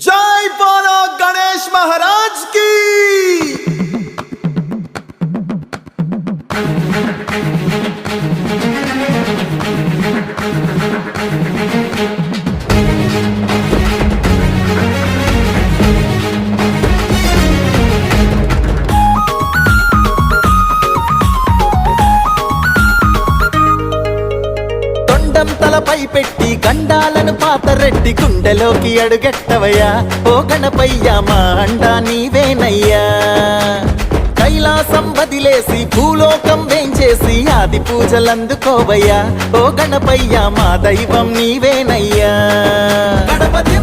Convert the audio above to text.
जय बोलो गणेश महाराज की। తలపై పెట్టి గండాలను పాతరెట్టి గుండెలోకి అడుగెట్టవయ్యా ఓ గణపయ్య మా అండా నీవేనయ్యా కైలాసం వదిలేసి భూలోకం వేంచేసి ఆది పూజలందుకోవయ్యా ఓ గణపయ్య మా దైవం నీవేనయ్యా గణపతి